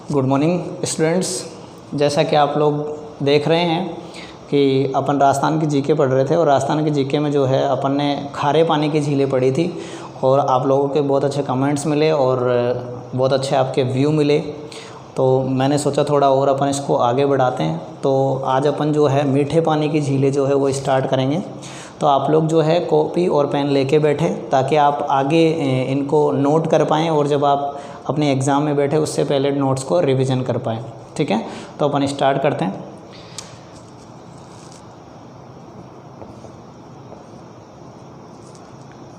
Good morning students. जैसा कि आप लोग देख रहे हैं कि अपन राजस्थान की जीके पढ़ रहे थे और राजस्थान की जीके में जो है अपन ने खारे पानी की झीलें पढ़ी थी और आप लोगों के बहुत अच्छे कमेंट्स मिले और बहुत अच्छे आपके व्यू मिले। तो मैंने सोचा थोड़ा और अपन इसको आगे बढ़ाते हैं। तो आज अपन जो है मीठे पानी की झीलें जो है वो स्टार्ट करेंगे। तो आप लोग जो है कॉपी और पेन लेके बैठे ताकि आप आगे इनको नोट कर पाएँ और जब आप अपने एग्ज़ाम में बैठे उससे पहले नोट्स को रिवीजन कर पाएँ। ठीक है, तो अपन स्टार्ट करते हैं।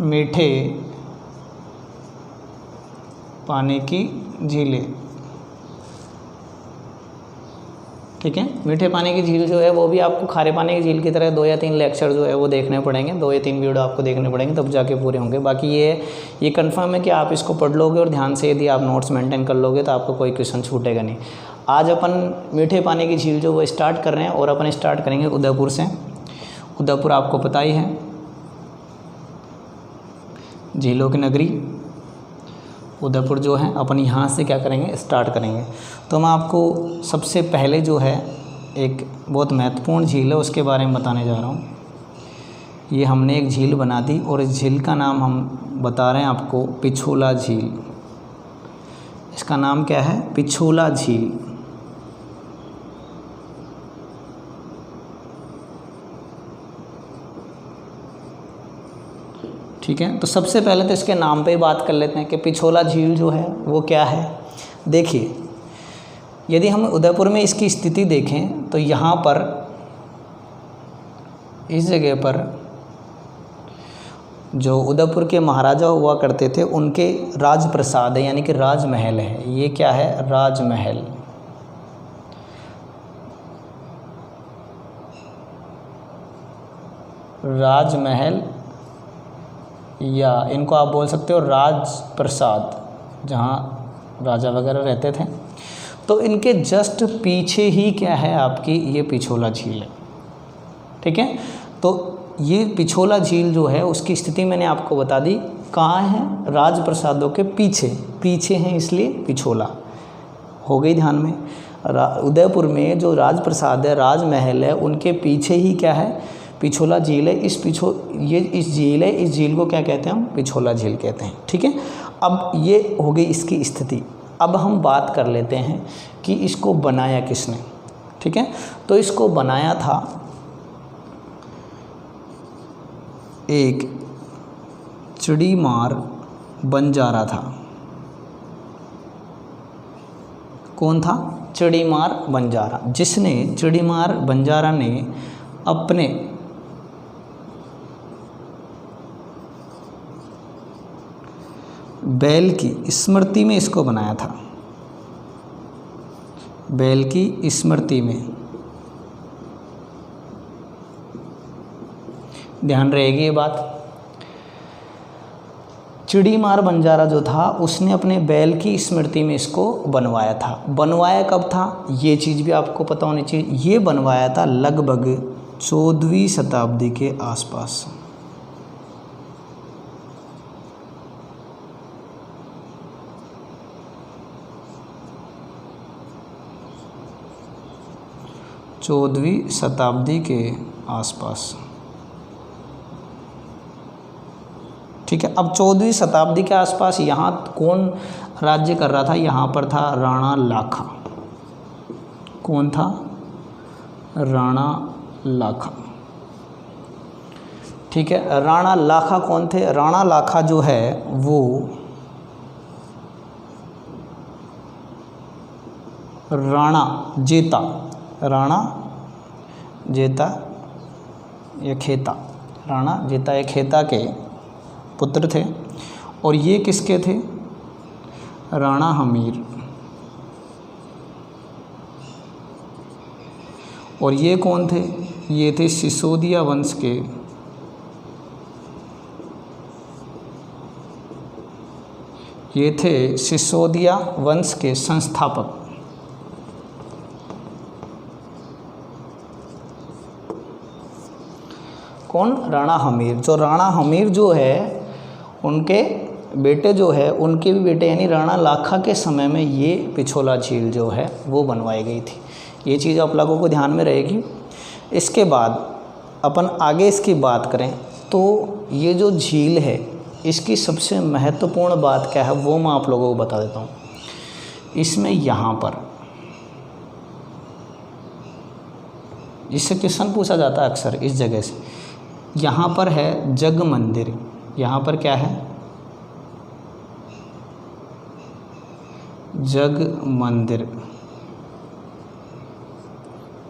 मीठे पानी की झीलें। ठीक है, मीठे पानी की झील जो है वो भी आपको खारे पानी की झील की तरह 2 या 3 लेक्चर जो है वो देखने पड़ेंगे, 2 या 3 वीडियो आपको देखने पड़ेंगे तब जाके पूरे होंगे। बाकी ये कंफर्म है कि आप इसको पढ़ लोगे और ध्यान से यदि आप नोट्स मेंटेन कर लोगे तो आपको कोई क्वेश्चन छूटेगा नहीं। आज अपन मीठे पानी की झील जो वो स्टार्ट कर रहे हैं और अपन स्टार्ट करेंगे उदयपुर से। उदयपुर आपको पता ही है, झीलों की नगरी उदयपुर जो है। अपन यहाँ से क्या करेंगे, स्टार्ट करेंगे। तो मैं आपको सबसे पहले जो है एक बहुत महत्वपूर्ण झील है उसके बारे में बताने जा रहा हूँ। ये हमने एक झील बना दी और इस झील का नाम हम बता रहे हैं आपको पिछोला झील। इसका नाम क्या है, पिछोला झील। ठीक है, तो सबसे पहले तो इसके नाम पे ही बात कर लेते हैं कि पिछोला झील जो है वो क्या है। देखिए, यदि हम उदयपुर में इसकी स्थिति देखें तो यहाँ पर इस जगह पर जो उदयपुर के महाराजा हुआ करते थे उनके राजप्रसाद है, यानी कि राजमहल है। ये क्या है, राजमहल। राजमहल या इनको आप बोल सकते हो राजप्रसाद, जहाँ राजा वगैरह रहते थे। तो इनके जस्ट पीछे ही क्या है आपकी ये पिछोला झील है। ठीक है, तो ये पिछोला झील जो है उसकी स्थिति मैंने आपको बता दी। कहाँ है, राजप्रसादों के पीछे। पीछे हैं इसलिए पिछोला हो गई ध्यान में। उदयपुर में जो राजप्रसाद है, राजमहल है, उनके पीछे ही क्या है, पिछोला झील है। इस झील है, इस झील को क्या कहते हैं हम, पिछोला झील कहते हैं। ठीक है, अब ये हो गई इसकी स्थिति। अब हम बात कर लेते हैं कि इसको बनाया किसने। ठीक है, तो इसको बनाया था एक चिड़ीमार बंजारा था। कौन था, चिड़ीमार बंजारा। जिसने चिड़ीमार बंजारा ने अपने बैल की स्मृति में इसको बनाया था। बैल की स्मृति में, ध्यान रहेगी ये बात। चिड़ीमार बंजारा जो था उसने अपने बैल की स्मृति में इसको बनवाया था। बनवाया कब था, ये चीज़ भी आपको पता होनी चाहिए। ये बनवाया था लगभग 14वीं शताब्दी के आसपास। चौदहवीं शताब्दी के आसपास। ठीक है, अब 14वीं शताब्दी के आसपास यहाँ कौन राज्य कर रहा था, यहाँ पर था राणा लाखा। कौन था, राणा लाखा। ठीक है, राणा लाखा कौन थे, राणा लाखा जो है वो राणा जेता, राणा जेता या खेता, राणा जेता या खेता के पुत्र थे। और ये किसके थे, राणा हमीर। और ये कौन थे, ये थे सिसोदिया वंश के सिसोदिया वंश के संस्थापक। कौन, राणा हमीर। जो राणा हमीर जो है उनके बेटे जो है उनके भी बेटे यानी राणा लाखा के समय में ये पिछोला झील जो है वो बनवाई गई थी। ये चीज़ आप लोगों को ध्यान में रहेगी। इसके बाद अपन आगे इसकी बात करें तो ये जो झील है इसकी सबसे महत्वपूर्ण बात क्या है वो मैं आप लोगों को बता देता हूँ। इसमें यहाँ पर इससे क्वेश्चन पूछा जाता है अक्सर इस जगह से, यहाँ पर है जग मंदिर। यहाँ पर क्या है? जग मंदिर।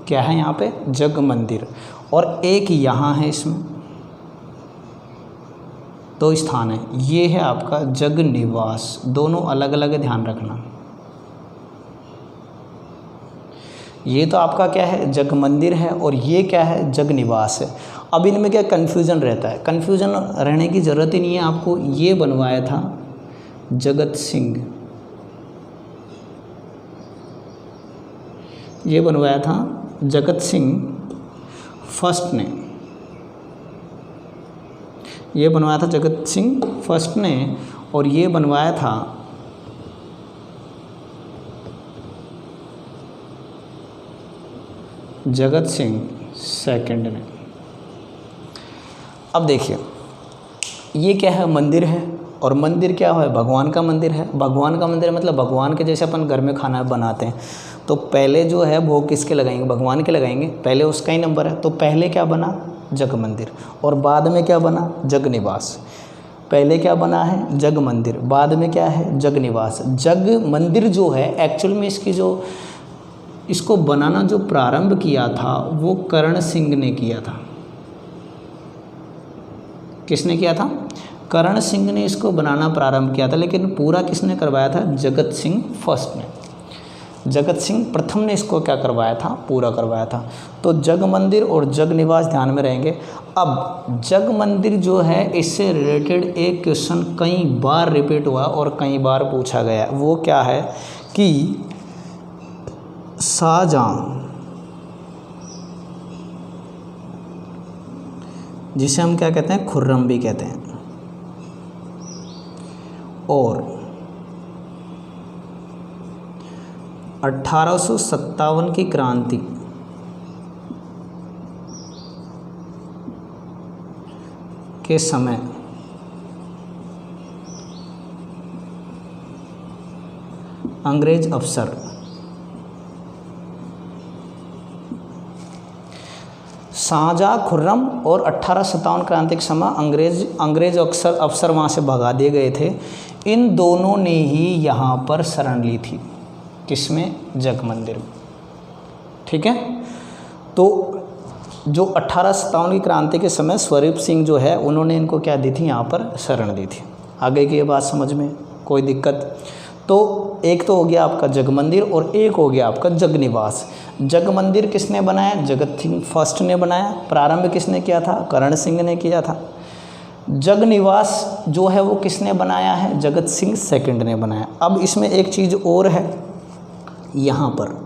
क्या है यहाँ पे? जग मंदिर। और एक यहाँ है, इसमें 2 स्थान है। ये है आपका जग निवास। दोनों अलग अलग है, ध्यान रखना। ये तो आपका क्या है? जग मंदिर है, और ये क्या है? जग निवास है। अब इनमें क्या कन्फ्यूज़न रहता है? कन्फ्यूज़न रहने की ज़रूरत ही नहीं है आपको। ये बनवाया था जगत सिंह, ये बनवाया था जगत सिंह फर्स्ट ने। ये बनवाया था जगत सिंह फर्स्ट ने, और ये बनवाया था जगत सिंह सेकंड ने। अब देखिए ये क्या है? मंदिर है, और मंदिर क्या है? भगवान का मंदिर है। भगवान का मंदिर मतलब भगवान के जैसे अपन घर में खाना बनाते हैं तो पहले जो है भोग किसके लगाएंगे? भगवान के लगाएंगे। पहले उसका ही नंबर है, तो पहले क्या बना? जग मंदिर, और बाद में क्या बना? जग निवास। पहले क्या बना है? जग मंदिर, बाद में क्या है? जग निवास। जग मंदिर जो है एक्चुअल में इसको बनाना जो प्रारंभ किया था वो करण सिंह ने किया था। किसने किया था? करण सिंह ने इसको बनाना प्रारंभ किया था, लेकिन पूरा किसने करवाया था? जगत सिंह फर्स्ट ने। जगत सिंह प्रथम ने इसको क्या करवाया था? पूरा करवाया था। तो जग मंदिर और जग निवास ध्यान में रहेंगे। अब जग मंदिर जो है इससे रिलेटेड एक क्वेश्चन कई बार रिपीट हुआ और कई बार पूछा गया। वो क्या है कि शाहजहां, जिसे हम क्या कहते हैं? खुर्रम भी कहते हैं, और 1857 की क्रांति के समय अंग्रेज अफसर शाहजहां खुर्रम और 1857 क्रांति के समय अंग्रेज अफसर वहाँ से भगा दिए गए थे। इन दोनों ने ही यहाँ पर शरण ली थी। किसमें? जग मंदिर में। ठीक है। तो जो 1857 की क्रांति के समय स्वरूप सिंह जो है उन्होंने इनको क्या दी थी? यहाँ पर शरण दी थी। आगे की ये बात समझ में कोई दिक्कत? तो एक तो हो गया आपका जग मंदिर और एक हो गया आपका जग निवास। जग मंदिर किसने बनाया? जगत सिंह फर्स्ट ने बनाया। प्रारंभ किसने किया था? करण सिंह ने किया था। जग निवास जो है वो किसने बनाया है? जगत सिंह सेकंड ने बनाया। अब इसमें एक चीज़ और है, यहाँ पर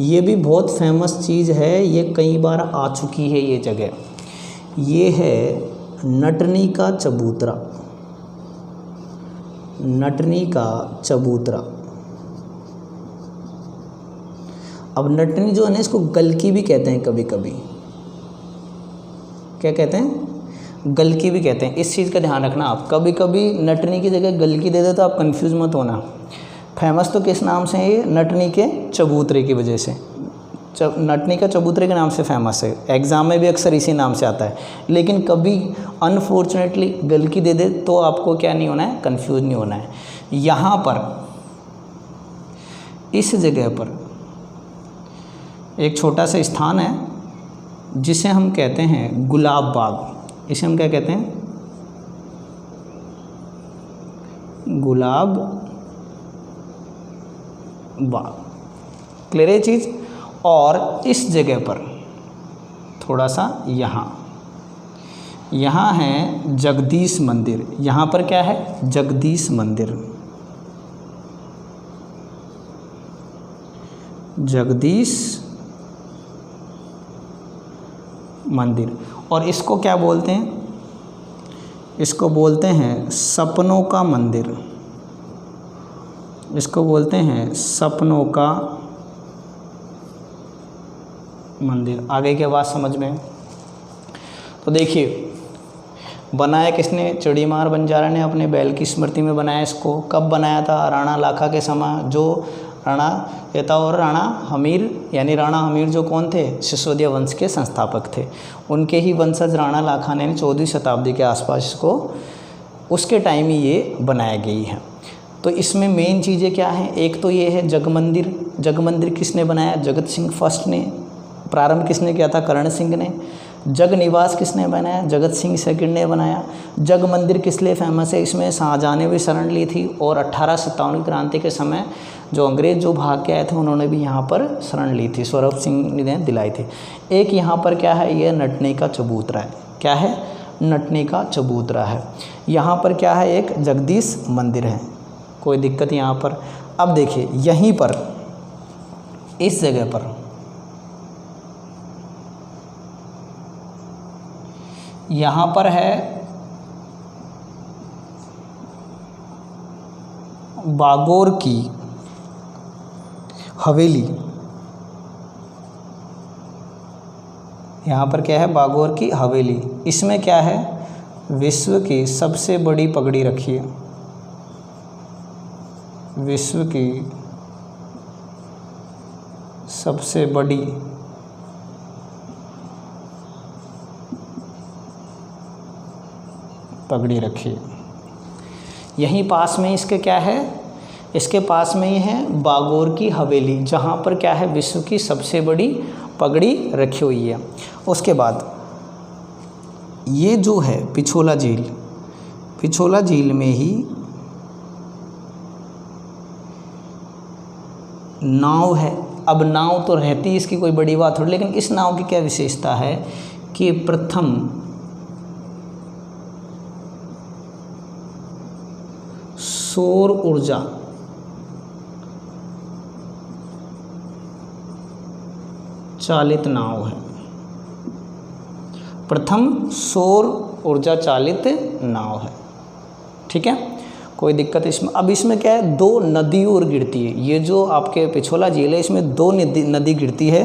ये भी बहुत फेमस चीज़ है, ये कई बार आ चुकी है ये जगह। ये है नटनी का चबूतरा। नटनी का चबूतरा। अब नटनी जो है ना इसको गलकी भी कहते हैं कभी कभी। क्या कहते हैं? गलकी भी कहते हैं। इस चीज़ का ध्यान रखना आप। कभी कभी नटनी की जगह गलकी दे दे तो आप कंफ्यूज मत होना। फेमस तो किस नाम से है ये? नटनी के चबूतरे की वजह से। नटनी का चबूतरे के नाम से फेमस है। एग्ज़ाम में भी अक्सर इसी नाम से आता है। लेकिन कभी अनफॉर्चुनेटली गलती दे दे तो आपको क्या नहीं होना है? कंफ्यूज नहीं होना है। यहाँ पर इस जगह पर एक छोटा सा स्थान है जिसे हम कहते हैं गुलाब बाग। इसे हम क्या कहते हैं? गुलाब बाग। क्लियर है चीज़? और इस जगह पर थोड़ा सा यहाँ है जगदीश मंदिर। यहाँ पर क्या है? जगदीश मंदिर। जगदीश मंदिर। और इसको क्या बोलते हैं? इसको बोलते हैं सपनों का मंदिर, इसको बोलते हैं सपनों का मंदिर। आगे की बात समझ में। तो देखिए बनाया किसने, चिड़ीमार बंजारा ने अपने बैल की स्मृति में बनाया। इसको कब बनाया था, राणा लाखा के समय। जो राणा एता और राणा हमीर, यानी राणा हमीर जो कौन थे, सिसोदिया वंश के संस्थापक थे, उनके ही वंशज राणा लाखा ने 14वीं शताब्दी के आसपास इसको, उसके टाइम ही ये बनाया गई है। तो इसमें मेन चीज़ें क्या हैं, एक तो ये है जग मंदिर। जग मंदिर किसने बनाया, जगत सिंह फर्स्ट ने। प्रारंभ किसने किया था, करण सिंह ने। जग निवास किसने बनाया, जगत सिंह सेकंड ने बनाया। जग मंदिर किस लिए फेमस है, इसमें शाहजहाँ ने भी शरण ली थी और 1857 की क्रांति के समय जो अंग्रेज़ जो भाग के आए थे उन्होंने भी यहाँ पर शरण ली थी, स्वरूप सिंह ने दिलाई थी। एक यहाँ पर क्या है, ये नटने का चबूतरा है। क्या है, नटने का चबूतरा है। यहाँ पर क्या है, एक जगदीश मंदिर है। कोई दिक्कत यहाँ पर। अब देखिए यहीं पर इस जगह पर यहाँ पर है बागोर की हवेली। यहाँ पर क्या है, बागोर की हवेली। इसमें क्या है, विश्व की सबसे बड़ी पगड़ी रखी है, विश्व की सबसे बड़ी पगड़ी रखी। यहीं पास में इसके क्या है, इसके पास में ही है बागोर की हवेली, जहाँ पर क्या है, विश्व की सबसे बड़ी पगड़ी रखी हुई है। उसके बाद ये जो है पिछोला झील, पिछोला झील में ही नाव है। अब नाव तो रहती इसकी कोई बड़ी बात थोड़ी, लेकिन इस नाव की क्या विशेषता है कि प्रथम सौर ऊर्जा चालित नाव है, प्रथम सौर ऊर्जा चालित नाव है। ठीक है, कोई दिक्कत इसमें। अब इसमें क्या है, दो नदी और गिरती है। ये जो आपके पिछोला झील है इसमें दो नदी गिरती है,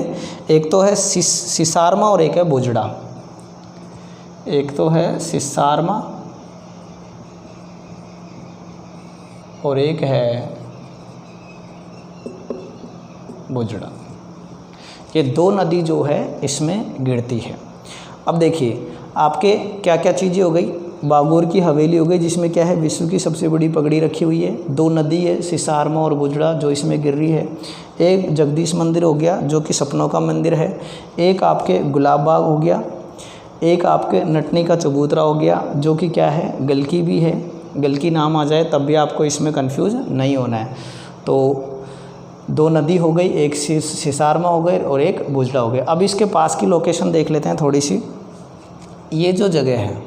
एक तो है सिसारमा और एक है बोजड़ा। एक तो है सिसारमा और एक है बोजड़ा। ये दो नदी जो है इसमें गिरती है। अब देखिए आपके क्या क्या चीज़ें हो गई, बागोर की हवेली हो गई जिसमें क्या है, विश्व की सबसे बड़ी पगड़ी रखी हुई है। दो नदी है सिसारमा और बोजड़ा जो इसमें गिर रही है। एक जगदीश मंदिर हो गया जो कि सपनों का मंदिर है। एक आपके गुलाब बाग हो गया। एक आपके नटनी का चबूतरा हो गया जो कि क्या है, गलकी भी है। गलकी नाम आ जाए तब भी आपको इसमें कंफ्यूज नहीं होना है। तो दो नदी हो गई, एक सिसारमा हो गई और एक बोजड़ा हो गया। अब इसके पास की लोकेशन देख लेते हैं थोड़ी सी। ये जो जगह है,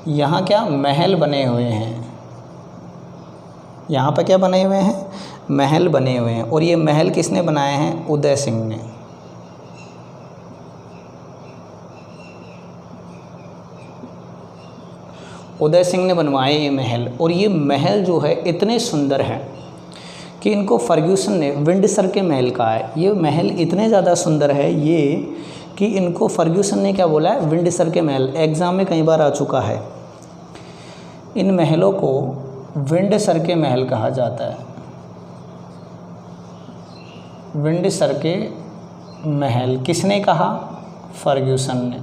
यहाँ क्या महल बने हुए हैं, यहाँ पर क्या बने हुए हैं, महल बने हुए हैं। और ये महल किसने बनाए हैं, उदय सिंह ने। उदय सिंह ने बनवाए ये महल। और ये महल जो है इतने सुंदर हैं कि इनको फर्ग्यूसन ने विंडसर के महल कहा है। ये महल इतने ज़्यादा सुंदर है ये कि इनको फर्ग्यूसन ने क्या बोला है, विंडसर के महल। एग्ज़ाम में कई बार आ चुका है। इन महलों को विंडसर के महल कहा जाता है, विंडसर के महल। किसने कहा, फर्ग्यूसन ने।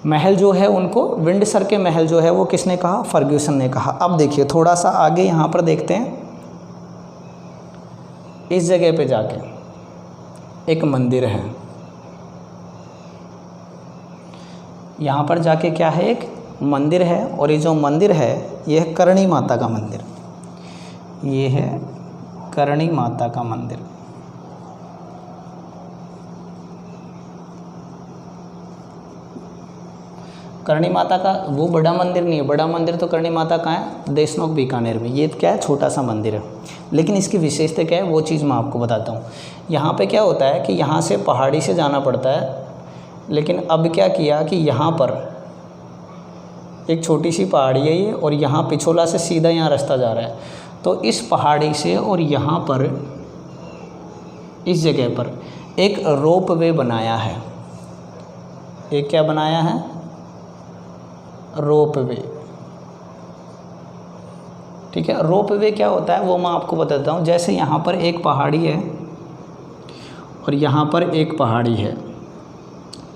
महल जो है उनको विंडसर के महल जो है वो किसने कहा, फर्ग्यूसन ने कहा। अब देखिए थोड़ा सा आगे यहाँ पर देखते हैं। इस जगह पे जाके एक मंदिर है। यहाँ पर जाके क्या है, एक मंदिर है। और ये जो मंदिर है ये है करणी माता का मंदिर। ये है करणी माता का मंदिर। करणी माता का वो बड़ा मंदिर नहीं है, बड़ा मंदिर तो करणी माता का है देशनोक बीकानेर में, ये क्या है छोटा सा मंदिर है। लेकिन इसकी विशेषता क्या है वो चीज़ मैं आपको बताता हूँ। यहाँ पे क्या होता है कि यहाँ से पहाड़ी से जाना पड़ता है, लेकिन अब क्या किया कि यहाँ पर एक छोटी सी पहाड़ी है ये, और यहाँ पिछोला से सीधा यहाँ रास्ता जा रहा है। तो इस पहाड़ी से और यहाँ पर इस जगह पर एक रोप वे बनाया है। एक क्या बनाया है? रोप वे। ठीक है, रोप वे क्या होता है वो मैं आपको बताता हूँ। जैसे यहाँ पर एक पहाड़ी है और यहाँ पर एक पहाड़ी है,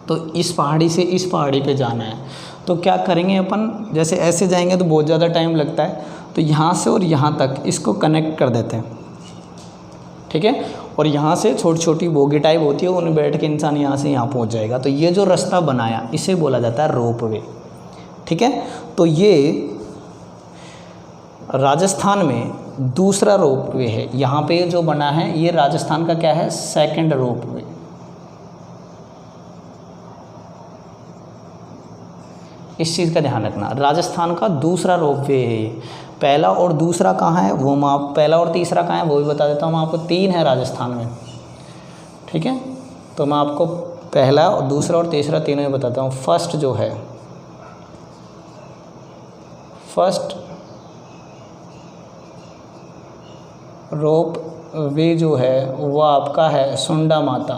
तो इस पहाड़ी से इस पहाड़ी पे जाना है, तो क्या करेंगे अपन, जैसे ऐसे जाएंगे तो बहुत ज़्यादा टाइम लगता है, तो यहाँ से और यहाँ तक इसको कनेक्ट कर देते हैं। ठीक है, और यहाँ से छोटी छोटी बोगी टाइप होती है, उन्हें बैठ के इंसान यहाँ से यहाँ पहुँच जाएगा। तो ये जो रास्ता बनाया इसे बोला जाता है रोप वे। ठीक है, तो ये राजस्थान में दूसरा रोप वे है। यहाँ पे जो बना है ये राजस्थान का क्या है? सेकंड रोप वे। इस चीज़ का ध्यान रखना, राजस्थान का दूसरा रोप वे है ये। पहला और दूसरा कहाँ है वो मैं पहला और तीसरा कहाँ है वो भी बता देता हूँ मैं आपको। 3 है राजस्थान में। ठीक है, तो मैं आपको पहला और दूसरा और तीसरा तीनों ही बताता हूँ। फर्स्ट जो है, फर्स्ट रोप वे जो है वो आपका है सुंडा माता।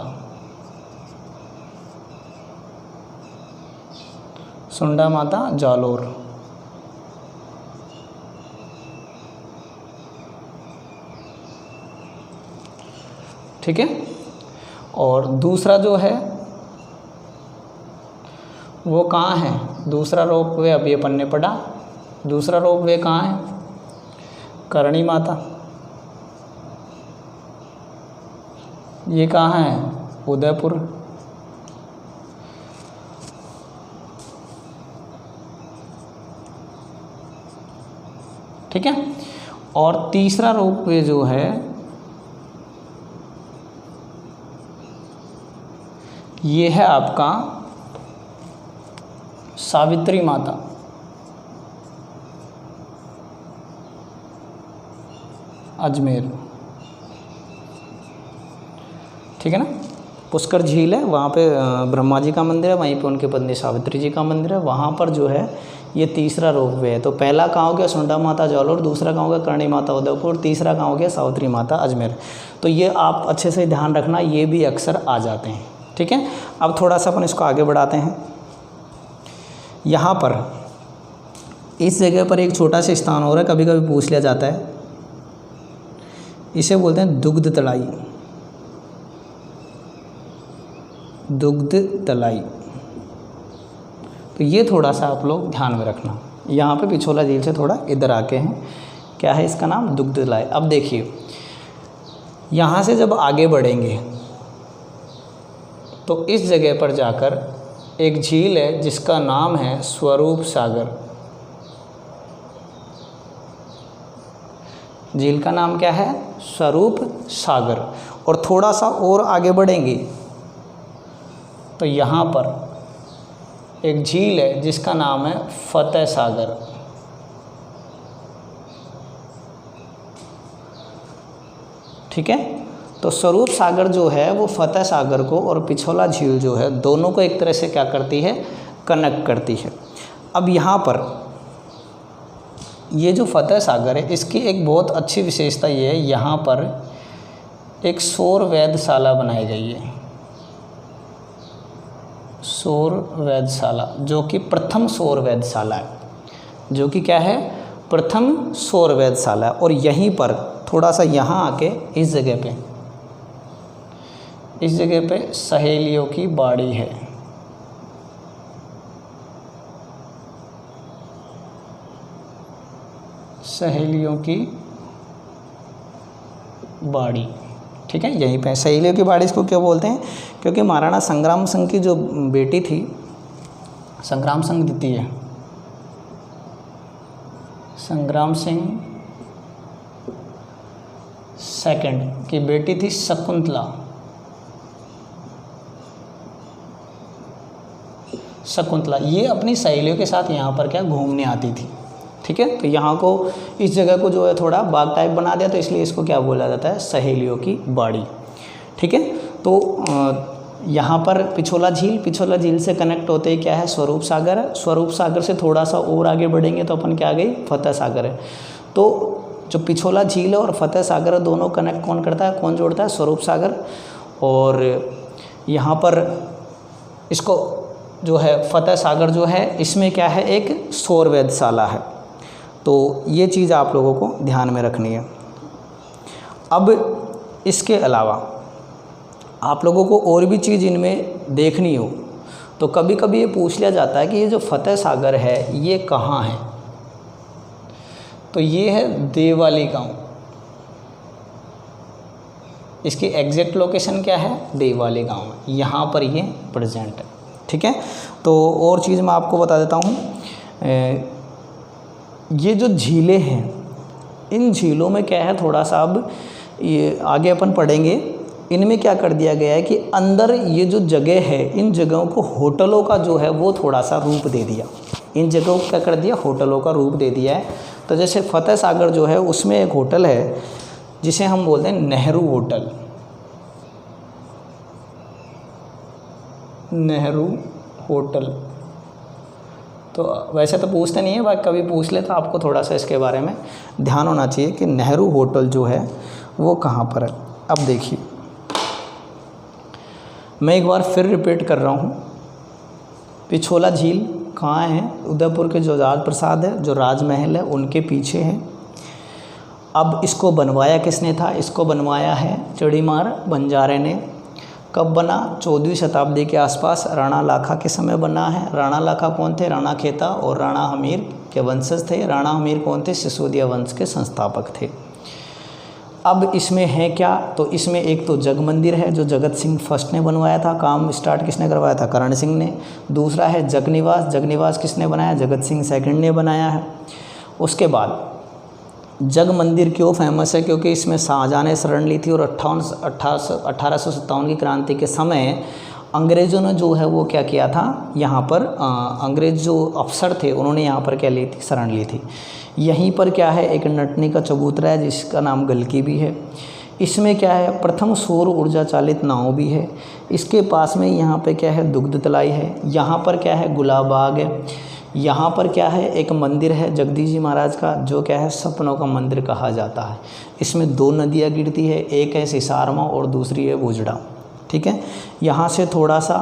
सुंडा माता जालोर। ठीक है, और दूसरा जो है वो कहाँ है? दूसरा रोप वे अभी अपन ने पढ़ा। दूसरा रोप वे कहाँ है? करणी माता। ये कहाँ है? उदयपुर। ठीक है, और तीसरा रोप वे जो है ये है आपका सावित्री माता। अजमेर। ठीक है ना, पुष्कर झील है वहाँ पे, ब्रह्मा जी का मंदिर है, वहीं पे उनके पत्नी सावित्री जी का मंदिर है। वहाँ पर जो है ये तीसरा रोप वे है। तो पहला कहाँ हो गया? सुंडा माता जालोर। दूसरा कहाँ हो गया? करणी माता उदयपुर। तीसरा कहाँ हो गया? सावित्री माता अजमेर। तो ये आप अच्छे से ध्यान रखना, ये भी अक्सर आ जाते हैं। ठीक है, अब थोड़ा सा अपन इसको आगे बढ़ाते हैं। यहाँ पर इस जगह पर एक छोटा सा स्थान हो रहा है, कभी कभी पूछ लिया जाता है, इसे बोलते हैं दुग्ध तलाई। दुग्ध तलाई। तो ये थोड़ा सा आप लोग ध्यान में रखना। यहाँ पे पिछोला झील से थोड़ा इधर आके हैं, क्या है इसका नाम? दुग्ध तलाई। अब देखिए यहाँ से जब आगे बढ़ेंगे तो इस जगह पर जाकर एक झील है जिसका नाम है स्वरूप सागर। झील का नाम क्या है? स्वरूप सागर। और थोड़ा सा और आगे बढ़ेंगे तो यहाँ पर एक झील है जिसका नाम है फतेह सागर। ठीक है, तो स्वरूप सागर जो है वो फतेह सागर को और पिछोला झील जो है दोनों को एक तरह से क्या करती है? कनेक्ट करती है। अब यहाँ पर ये जो फतेह सागर है इसकी एक बहुत अच्छी विशेषता ये है, यहाँ पर एक सौर वेधशाला बनाई गई है। सौर वेधशाला, जो कि प्रथम सौर वेधशाला है, जो कि क्या है? प्रथम सौर वेधशाला। और यहीं पर थोड़ा सा यहाँ आके इस जगह पे सहेलियों की बाड़ी है। सहेलियों की बाड़ी। ठीक है, यहीं पे सहेलियों की बाड़ी इसको क्यों बोलते हैं? क्योंकि महाराणा संग्राम सिंह की जो बेटी थी, संग्राम सिंह द्वितीय, संग्राम सिंह सेकंड की बेटी थी शकुंतला। शकुंतला ये अपनी सहेलियों के साथ यहाँ पर क्या घूमने आती थी। ठीक है, तो यहाँ को इस जगह को जो है थोड़ा बाग टाइप बना दिया, तो इसलिए इसको क्या बोला जाता है, सहेलियों की बाड़ी। ठीक है, तो यहाँ पर पिछोला झील से कनेक्ट होते ही क्या है, स्वरूप सागर है। स्वरूप सागर से थोड़ा सा और आगे बढ़ेंगे तो अपन क्या आ गई, फतेह सागर है। तो जो पिछोला झील है और फतेह सागर दोनों कनेक्ट कौन करता है, कौन जोड़ता है, स्वरूप सागर। और यहाँ पर इसको जो है फतेह सागर जो है इसमें क्या है, एक सौर वेधशाला है। तो ये चीज़ आप लोगों को ध्यान में रखनी है। अब इसके अलावा आप लोगों को और भी चीज़ इनमें देखनी हो तो कभी कभी ये पूछ लिया जाता है कि ये जो फतेह सागर है ये कहाँ है। तो ये है देवाली गांव। इसकी एग्जैक्ट लोकेशन क्या है, देवाली गांव में, यहाँ पर ये प्रेजेंट है। ठीक है, तो और चीज़ मैं आपको बता देता हूँ, ये जो झीलें हैं इन झीलों में क्या है, थोड़ा सा अब ये आगे अपन पढ़ेंगे, इनमें क्या कर दिया गया है कि अंदर ये जो जगह है इन जगहों को होटलों का जो है वो थोड़ा सा रूप दे दिया। इन जगहों को क्या कर दिया, होटलों का रूप दे दिया है। तो जैसे फतेह सागर जो है उसमें एक होटल है जिसे हम बोलते हैं नेहरू होटल, नेहरू होटल। तो वैसे तो पूछते नहीं है भाई, कभी पूछ ले तो आपको थोड़ा सा इसके बारे में ध्यान होना चाहिए कि नेहरू होटल जो है वो कहाँ पर है। अब देखिए मैं एक बार फिर रिपीट कर रहा हूँ, पिछोला झील कहाँ है, उदयपुर के जो राजप्रसाद है, जो राजमहल है उनके पीछे है। अब इसको बनवाया किसने था, इसको बनवाया है चिड़ीमार बंजारे ने। कब बना, 14वीं शताब्दी के आसपास राणा लाखा के समय बना है। राणा लाखा कौन थे, राणा खेता और राणा हमीर के वंशज थे। राणा हमीर कौन थे, सिसोदिया वंश के संस्थापक थे। अब इसमें है क्या, तो इसमें एक तो जग मंदिर है जो जगत सिंह फर्स्ट ने बनवाया था, काम स्टार्ट किसने करवाया था, करण सिंह ने। दूसरा है जगनिवास, जगनिवास किसने बनाया, जगत सिंह सेकंड ने बनाया है। उसके बाद जग मंदिर क्यों फेमस है, क्योंकि इसमें शाहजहाँ ने शरण ली थी और 1857 की क्रांति के समय अंग्रेज़ों ने जो है वो क्या किया था, यहाँ पर अंग्रेज़ जो अफसर थे उन्होंने यहाँ पर क्या ली थी, शरण ली थी। यहीं पर क्या है, एक नटनी का चबूतरा है जिसका नाम गलकी भी है। इसमें क्या है, प्रथम सौर ऊर्जा चालित नाव भी है। इसके पास में यहाँ पे क्या है, दुग्ध तलाई है। यहाँ पर क्या है, गुलाब बाग है। यहाँ पर क्या है, एक मंदिर है जगदीश जी महाराज का जो क्या है, सपनों का मंदिर कहा जाता है। इसमें 2 नदियाँ गिरती है, एक है सिसारमा और दूसरी है बुजड़ा। ठीक है, यहाँ से थोड़ा सा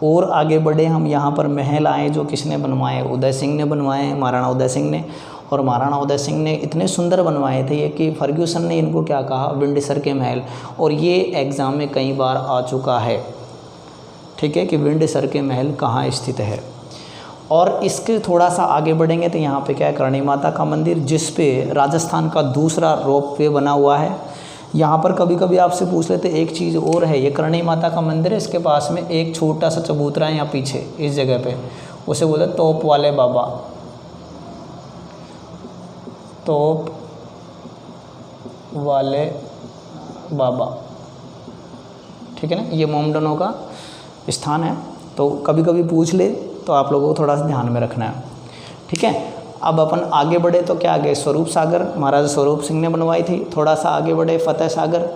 और आगे बढ़े हम, यहाँ पर महल आए जो किसने बनवाए, उदय सिंह ने बनवाए, महाराणा उदय सिंह ने। और महाराणा उदय सिंह ने इतने सुंदर बनवाए थे ये कि फर्ग्यूसन ने इनको क्या कहा, विंडसर के महल। और ये एग्ज़ाम में कई बार आ चुका है। ठीक है, कि विंडसर के महल कहाँ स्थित है। और इसके थोड़ा सा आगे बढ़ेंगे तो यहाँ पे क्या है, करणी माता का मंदिर जिस पे राजस्थान का दूसरा रोप वे बना हुआ है। यहाँ पर कभी कभी आपसे पूछ लेते एक चीज़ और है, ये करणी माता का मंदिर है, इसके पास में एक छोटा सा चबूतरा है यहाँ पीछे इस जगह पे, उसे बोलते तोप वाले बाबा, तोप वाले बाबा। ठीक है ना, ये मोमडनों का स्थान है। तो कभी कभी पूछ ले तो आप लोगों को थोड़ा सा ध्यान में रखना है। ठीक है, अब अपन आगे बढ़े तो क्या आगे, स्वरूप सागर महाराजा स्वरूप सिंह ने बनवाई थी। थोड़ा सा आगे बढ़े, फतेह सागर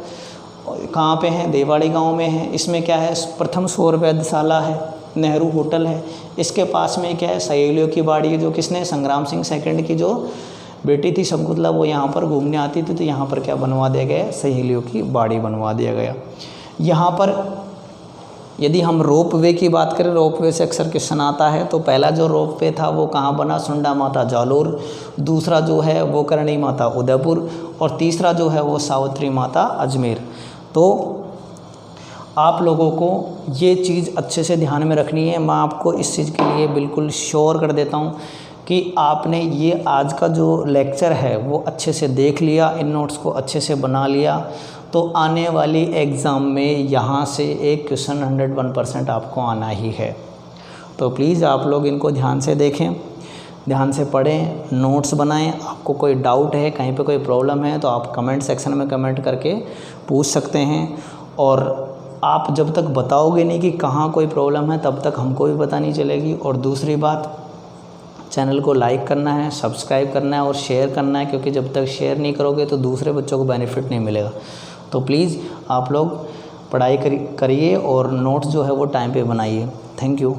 कहाँ पे है, देवाड़ी गांव में है। इसमें क्या है, प्रथम सौर वेधशाला है, नेहरू होटल है। इसके पास में क्या है, सहेलियों की बाड़ी है जो किसने, संग्राम सिंह सेकंड की जो बेटी थी शकुंतला, वो यहाँ पर घूमने आती थी। तो यहाँ पर क्या बनवा दिया गया, सहेलियों की बाड़ी बनवा दिया गया। यहाँ पर यदि हम रोप वे की बात करें, रोप वे से अक्सर क्वेश्चन आता है। तो पहला जो रोप वे था वो कहाँ बना, सुंडा माता जालोर। दूसरा जो है वो करणी माता उदयपुर। और तीसरा जो है वो सावित्री माता अजमेर। तो आप लोगों को ये चीज़ अच्छे से ध्यान में रखनी है। मैं आपको इस चीज़ के लिए बिल्कुल श्योर कर देता हूँ कि आपने ये आज का जो लेक्चर है वो अच्छे से देख लिया, इन नोट्स को अच्छे से बना लिया, तो आने वाली एग्ज़ाम में यहाँ से एक क्वेश्चन 101% आपको आना ही है। तो प्लीज़ आप लोग इनको ध्यान से देखें, ध्यान से पढ़ें, नोट्स बनाएं। आपको कोई डाउट है, कहीं पे कोई प्रॉब्लम है तो आप कमेंट सेक्शन में कमेंट करके पूछ सकते हैं। और आप जब तक बताओगे नहीं कि कहाँ कोई प्रॉब्लम है तब तक हमको भी पता नहीं चलेगी। और दूसरी बात, चैनल को लाइक करना है, सब्सक्राइब करना है और शेयर करना है, क्योंकि जब तक शेयर नहीं करोगे तो दूसरे बच्चों को बेनिफिट नहीं मिलेगा। तो प्लीज़ आप लोग पढ़ाई करिए और नोट्स जो है वो टाइम पे बनाइए। Thank you.